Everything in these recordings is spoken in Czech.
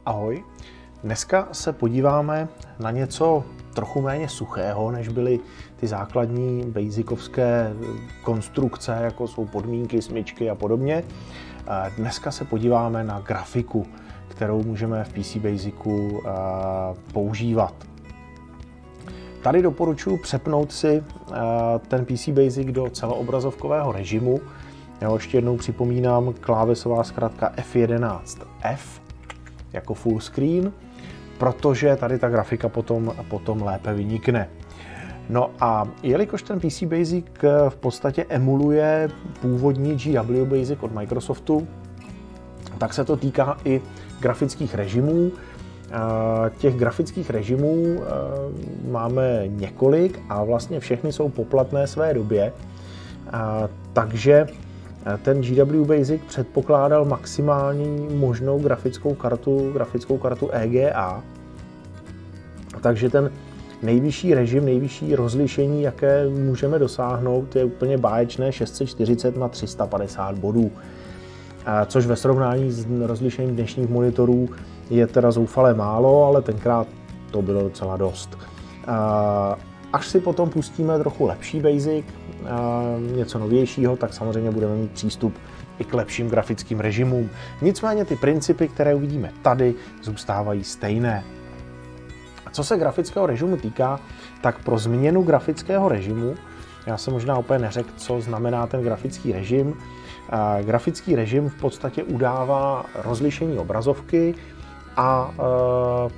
Ahoj, dneska se podíváme na něco trochu méně suchého, než byly ty základní basicovské konstrukce, jako jsou podmínky, smyčky a podobně. Dneska se podíváme na grafiku, kterou můžeme v PC Basicu používat. Tady doporučuji přepnout si ten PC Basic do celoobrazovkového režimu. Já ještě jednou připomínám klávesová zkratka F11F jako full screen, protože tady ta grafika potom lépe vynikne. No a jelikož ten PC Basic v podstatě emuluje původní GW Basic od Microsoftu, tak se to týká i grafických režimů. Těch grafických režimů máme několik a vlastně všechny jsou poplatné své době, takže ten GW Basic předpokládal maximální možnou grafickou kartu EGA, takže ten nejvyšší režim, nejvyšší rozlišení, jaké můžeme dosáhnout, je úplně báječné 640 na 350 bodů, což ve srovnání s rozlišením dnešních monitorů je teda zoufale málo, ale tenkrát to bylo docela dost. Až si potom pustíme trochu lepší Basic, něco novějšího, tak samozřejmě budeme mít přístup i k lepším grafickým režimům. Nicméně ty principy, které uvidíme tady, zůstávají stejné. Co se grafického režimu týká, tak pro změnu grafického režimu, já jsem možná úplně neřekl, co znamená ten grafický režim. Grafický režim v podstatě udává rozlišení obrazovky a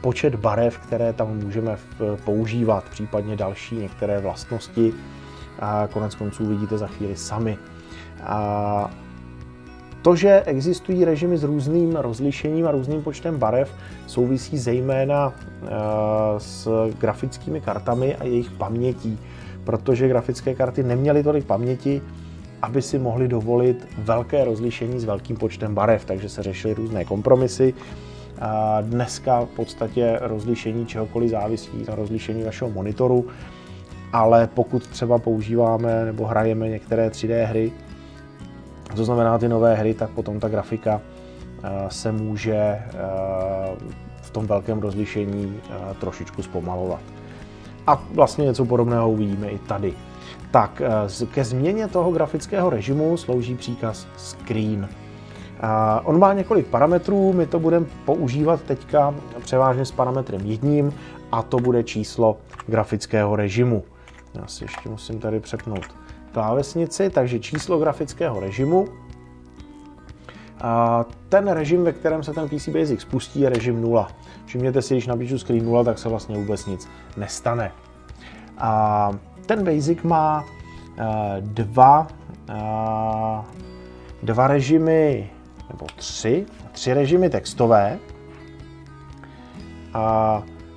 počet barev, které tam můžeme používat, případně další některé vlastnosti. Konec konců vidíte za chvíli sami. To, že existují režimy s různým rozlišením a různým počtem barev, souvisí zejména s grafickými kartami a jejich pamětí, protože grafické karty neměly tolik paměti, aby si mohli dovolit velké rozlišení s velkým počtem barev, takže se řešily různé kompromisy. Dneska v podstatě rozlišení čehokoliv závisí na rozlišení vašeho monitoru, ale pokud třeba používáme nebo hrajeme některé 3D hry, to znamená ty nové hry, tak potom ta grafika se může v tom velkém rozlišení trošičku zpomalovat. A vlastně něco podobného uvidíme i tady. Tak, ke změně toho grafického režimu slouží příkaz Screen. On má několik parametrů, my to budeme používat teďka převážně s parametrem jedním, a to bude číslo grafického režimu. Já si ještě musím tady přepnout klávesnici, takže číslo grafického režimu. Ten režim, ve kterém se ten PC Basic spustí, je režim 0. Všimněte si, když napíšu Screen 0, tak se vlastně vůbec nic nestane. Ten Basic má dva režimy, nebo tři režimy textové.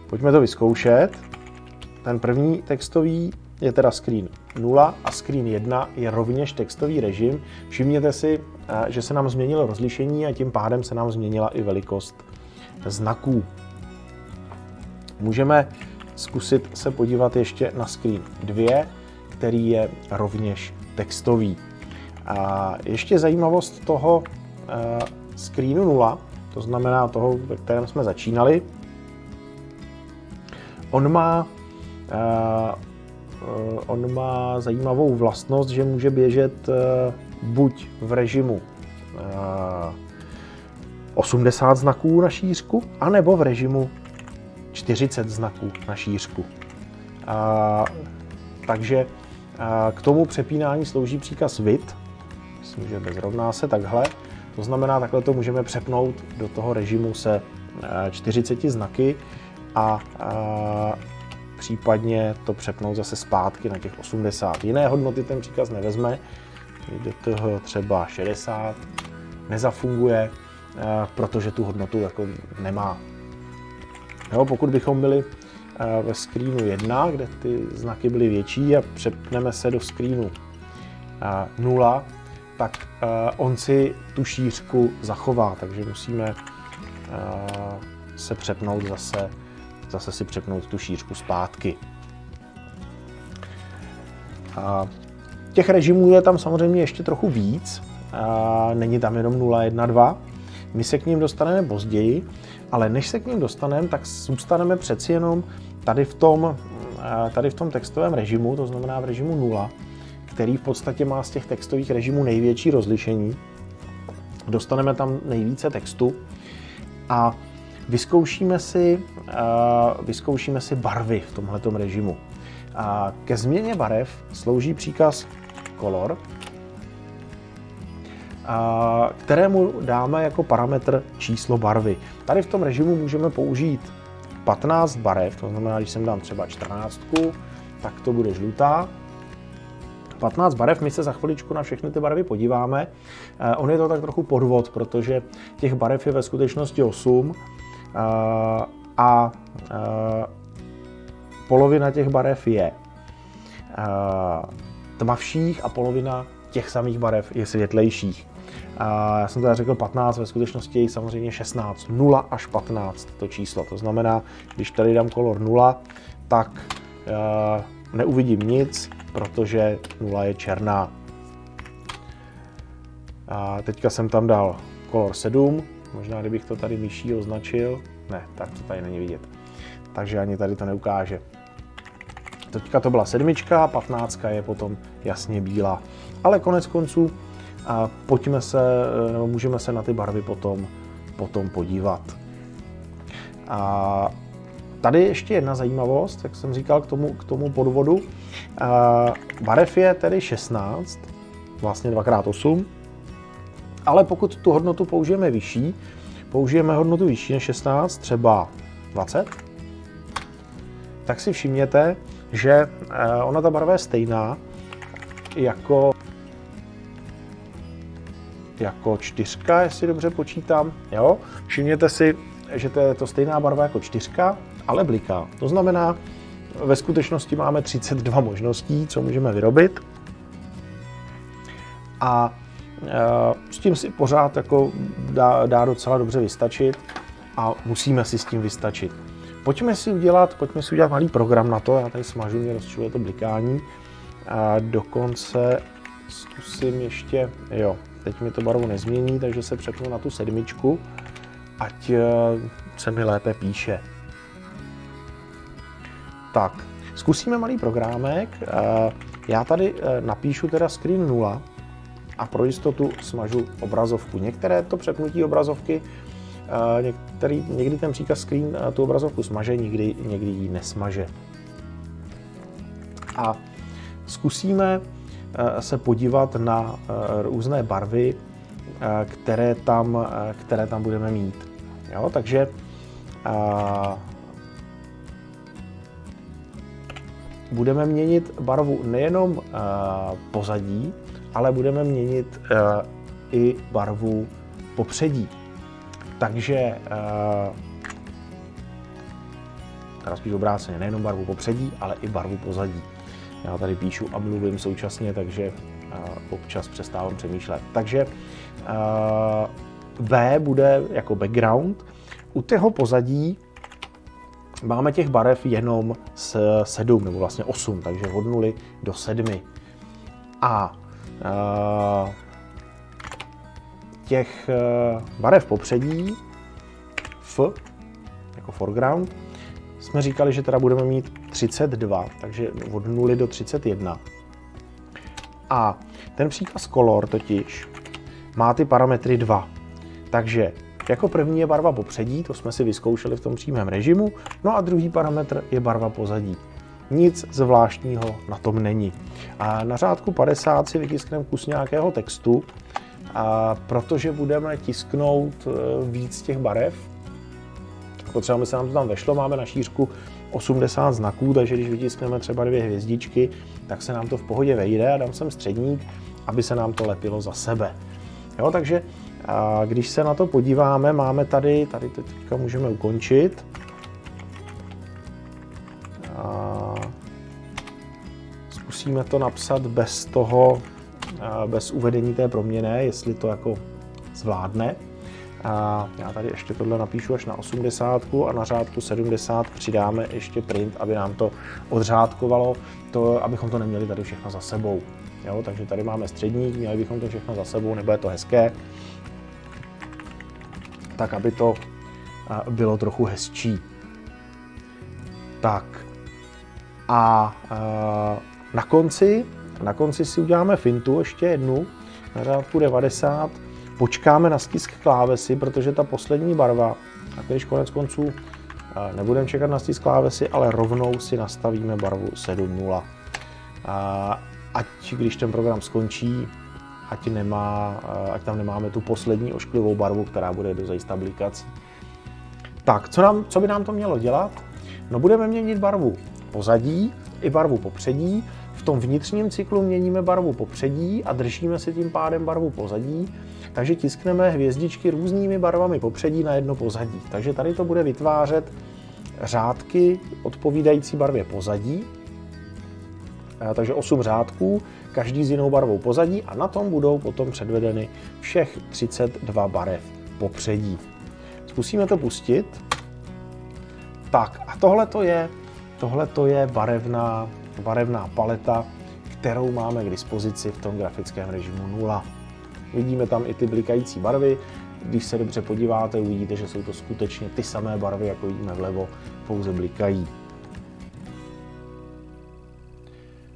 Pojďme to vyzkoušet. Ten první textový je teda Screen 0 a Screen 1 je rovněž textový režim. Všimněte si, že se nám změnilo rozlišení a tím pádem se nám změnila i velikost znaků. Můžeme zkusit se podívat ještě na Screen 2, který je rovněž textový. Ještě zajímavost toho Screenu 0, to znamená toho, ve kterém jsme začínali, on má zajímavou vlastnost, že může běžet buď v režimu 80 znaků na šířku, anebo v režimu 40 znaků na šířku. Takže k tomu přepínání slouží příkaz width. Myslím, že bezrovná se takhle. To znamená, takhle to můžeme přepnout do toho režimu se 40 znaky a případně to přepnout zase zpátky na těch 80. Jiné hodnoty ten příkaz nevezme, do toho třeba 60 nezafunguje, protože tu hodnotu jako nemá. Jo, pokud bychom byli ve Screenu 1, kde ty znaky byly větší, a přepneme se do Screenu 0, tak on si tu šířku zachová, takže musíme se přepnout zase si přepnout tu šířku zpátky. Těch režimů je tam samozřejmě ještě trochu víc, není tam jenom 0, 1, 2. My se k ním dostaneme později, ale než se k ním dostaneme, tak zůstaneme přeci jenom tady v tom textovém režimu, to znamená v režimu 0, který v podstatě má z těch textových režimů největší rozlišení. Dostaneme tam nejvíce textu a vyzkoušíme si barvy v tomhletom režimu. A ke změně barev slouží příkaz color, kterému dáme jako parametr číslo barvy. Tady v tom režimu můžeme použít 15 barev, to znamená, když sem dám třeba 14, tak to bude žlutá. 15 barev, my se za chviličku na všechny ty barvy podíváme. On je to tak trochu podvod, protože těch barev je ve skutečnosti 8 a polovina těch barev je tmavších a polovina těch samých barev je světlejších. Já jsem teda řekl 15, ve skutečnosti je samozřejmě 16, 0 až 15 to číslo. To znamená, když tady dám color 0, tak neuvidím nic, protože 0 je černá. A teďka jsem tam dal color 7, možná kdybych to tady myší označil, ne, tak to tady není vidět. Takže ani tady to neukáže. Teďka to byla 7, 15 je potom jasně bílá. Ale konec konců můžeme se na ty barvy potom podívat. A tady ještě jedna zajímavost, jak jsem říkal k tomu podvodu. Barev je tedy 16, vlastně 2x8, ale pokud tu hodnotu použijeme hodnotu vyšší než 16, třeba 20, tak si všimněte, že ona ta barva je stejná jako 4, jestli dobře počítám. Jo? Všimněte si, že to je to stejná barva jako 4, ale bliká. To znamená, ve skutečnosti máme 32 možností, co můžeme vyrobit. A s tím si pořád jako dá docela dobře vystačit a musíme si s tím vystačit. Pojďme si udělat malý program na to. Já tady smažu, mě rozčiluje to blikání. A dokonce zkusím ještě, jo, teď mi to barvu nezmění, takže se přepnu na tu 7, ať se mi lépe píše. Tak, zkusíme malý programek. Já tady napíšu teda screen 0 a pro jistotu smažu obrazovku. Některé to přepnutí obrazovky, někdy ten příkaz screen tu obrazovku smaže, někdy ji nesmaže. A zkusíme se podívat na různé barvy, které tam budeme mít. Jo, takže budeme měnit barvu nejenom pozadí, ale budeme měnit i barvu popředí. Takže teda spíš obráceně, nejenom barvu popředí, ale i barvu pozadí. Já tady píšu a mluvím současně, takže občas přestávám přemýšlet. Takže B bude jako background. U toho pozadí máme těch barev jenom 7, nebo vlastně 8, takže od 0 do 7. A těch barev popředí F jako foreground jsme říkali, že teda budeme mít 32, takže od 0 do 31. A ten příkaz color totiž má ty parametry 2. Takže jako první je barva popředí, to jsme si vyzkoušeli v tom přímém režimu, no a druhý parametr je barva pozadí. Nic zvláštního na tom není. A na řádku 50 si vytiskneme kus nějakého textu, protože budeme tisknout víc těch barev. Potřeba, aby se nám to tam vešlo, máme na šířku 80 znaků, takže když vytiskneme třeba 2 hvězdičky, tak se nám to v pohodě vejde a dám sem středník, aby se nám to lepilo za sebe. Jo, takže když se na to podíváme, máme tady teďka můžeme ukončit. Zkusíme to napsat bez uvedení té proměnné, jestli to jako zvládne. Já tady ještě tohle napíšu až na 80 a na řádku 70 přidáme ještě print, aby nám to odřádkovalo, abychom to neměli tady všechno za sebou. Jo, takže tady máme středník, měli bychom to všechno za sebou, nebude to hezké. tak aby to bylo trochu hezčí. Tak a na konci si uděláme fintu, ještě jednu, na řádku 90, počkáme na stisk klávesy, protože ta poslední barva, a když konec konců nebudeme čekat na stisk klávesy, ale rovnou si nastavíme barvu 7.0. Ať když ten program skončí, ať tam nemáme tu poslední ošklivou barvu, která bude dozajista blikací. Tak, co by nám to mělo dělat? No, budeme měnit barvu pozadí i barvu popředí. V tom vnitřním cyklu měníme barvu popředí a držíme si tím pádem barvu pozadí. Takže tiskneme hvězdičky různými barvami popředí na jedno pozadí. Takže tady to bude vytvářet řádky odpovídající barvě pozadí. Takže 8 řádků, každý s jinou barvou pozadí a na tom budou potom předvedeny všech 32 barev popředí. Zkusíme to pustit. Tak a tohle je barevná paleta, kterou máme k dispozici v tom grafickém režimu 0. Vidíme tam i ty blikající barvy. Když se dobře podíváte, uvidíte, že jsou to skutečně ty samé barvy, jako vidíme vlevo, pouze blikají.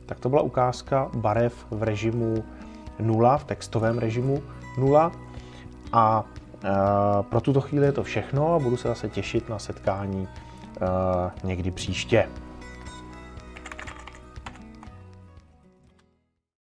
Tak to byla ukázka barev v režimu 0, v textovém režimu 0. A pro tuto chvíli je to všechno a budu se zase těšit na setkání někdy příště.